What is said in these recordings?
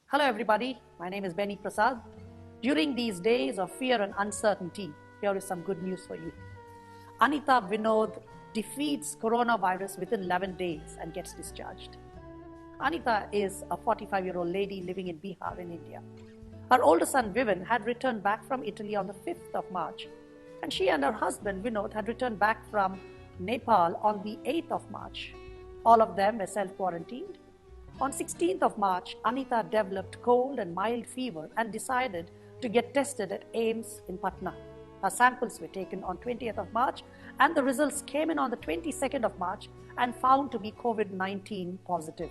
Hello everybody, my name is Benny Prasad. During these days of fear and uncertainty, here is some good news for you. Anita Vinod defeats coronavirus within 11 days and gets discharged. Anita is a 45-year-old lady living in Bihar in India. Her older son Vivan had returned back from Italy on the 5th of March, and she and her husband Vinod had returned back from Nepal on the 8th of March. All of them were self-quarantined. On 16th of March, Anita developed cold and mild fever and decided to get tested at AIIMS in Patna. Her samples were taken on 20th of March and the results came in on the 22nd of March and found to be COVID-19 positive.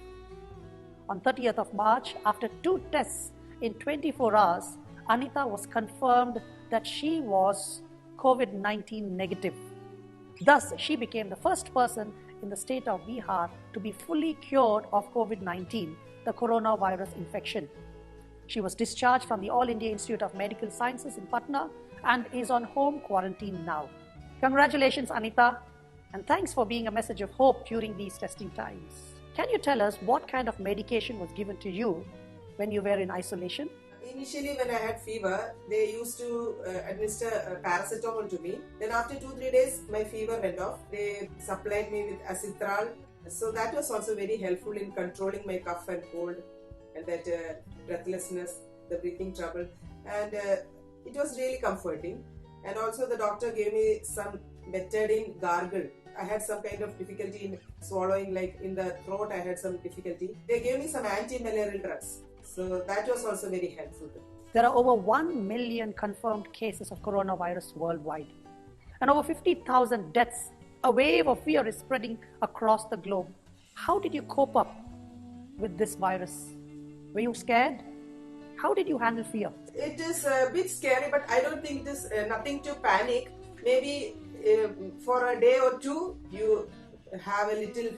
On 30th of March, after 2 tests in 24 hours, Anita was confirmed that she was COVID-19 negative. Thus, she became the first person in the state of Bihar to be fully cured of COVID-19, the coronavirus infection. She was discharged from the All India Institute of Medical Sciences in Patna and is on home quarantine now. Congratulations, Anita, and thanks for being a message of hope during these testing times. Can you tell us what kind of medication was given to you when you were in isolation? Initially, when I had fever, they used to administer paracetamol to me. Then after 2-3 days, my fever went off. They supplied me with acetral. So that was also very helpful in controlling my cough and cold and that breathlessness, the breathing trouble. And it was really comforting. And also the doctor gave me some betadine gargle. I had some kind of difficulty in swallowing, like in the throat I had some difficulty. They gave me some anti-malarial drugs. So that was also very helpful. There are over 1 million confirmed cases of coronavirus worldwide and over 50,000 deaths. A wave of fear is spreading across the globe. How did you cope up with this virus? Were you scared? How did you handle fear? It is a bit scary, but I don't think it is nothing to panic. Maybe for a day or two you have a little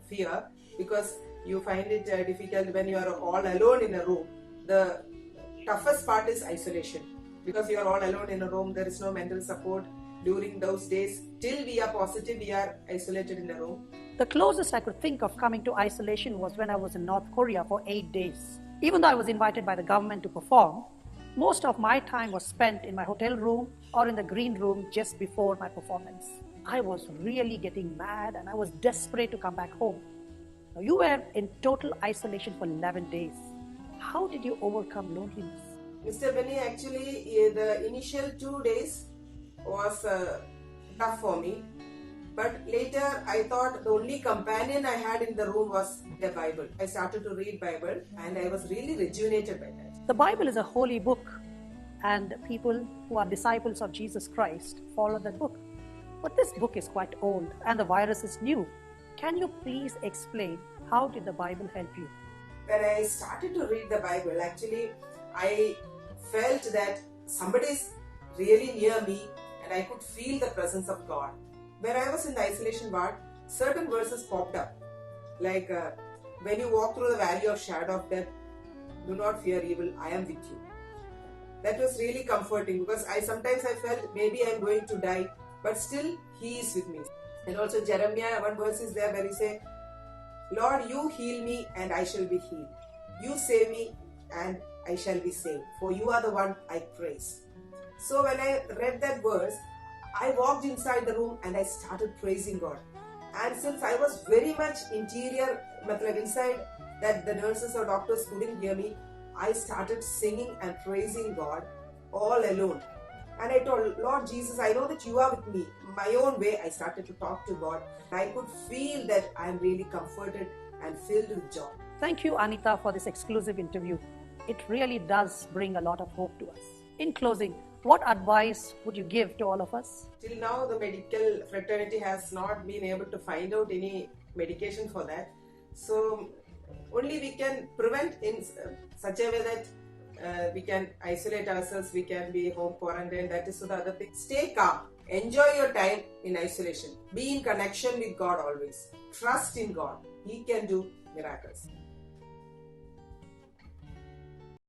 fear because you find it difficult when you are all alone in a room. The toughest part is isolation because you are all alone in a room. There is no mental support during those days. Till we are positive, we are isolated in a room. The closest I could think of coming to isolation was when I was in North Korea for 8 days. Even though I was invited by the government to perform, most of my time was spent in my hotel room or in the green room just before my performance. I was really getting mad and I was desperate to come back home. Now, you were in total isolation for 11 days. How did you overcome loneliness? Mr. Benny, actually the initial 2 days was tough for me. But later I thought the only companion I had in the room was the Bible. I started to read Bible and I was really rejuvenated by that. The Bible is a holy book and people who are disciples of Jesus Christ follow that book. But this book is quite old and the virus is new. Can you please explain how did the Bible help you? When I started to read the Bible, actually I felt that somebody is really near me and I could feel the presence of God. When I was in the isolation ward, certain verses popped up like when you walk through the valley of shadow of death, do not fear evil, I am with you. That was really comforting because sometimes I felt maybe I am going to die, but still He is with me. And also Jeremiah, one verse is there where He says, Lord, you heal me and I shall be healed. You save me and I shall be saved. For you are the one I praise. So when I read that verse, I walked inside the room and I started praising God. And since I was very much inside that the nurses or doctors couldn't hear me, I started singing and praising God all alone. And I told, Lord Jesus, I know that you are with me. My own way, I started to talk to God. I could feel that I am really comforted and filled with joy. Thank you, Anita, for this exclusive interview. It really does bring a lot of hope to us. In closing, what advice would you give to all of us? Till now, the medical fraternity has not been able to find out any medication for that. So, only we can prevent in such a way that we can isolate ourselves, we can be home quarantined. That is the other thing. Stay calm. Enjoy your time in isolation. Be in connection with God always. Trust in God. He can do miracles.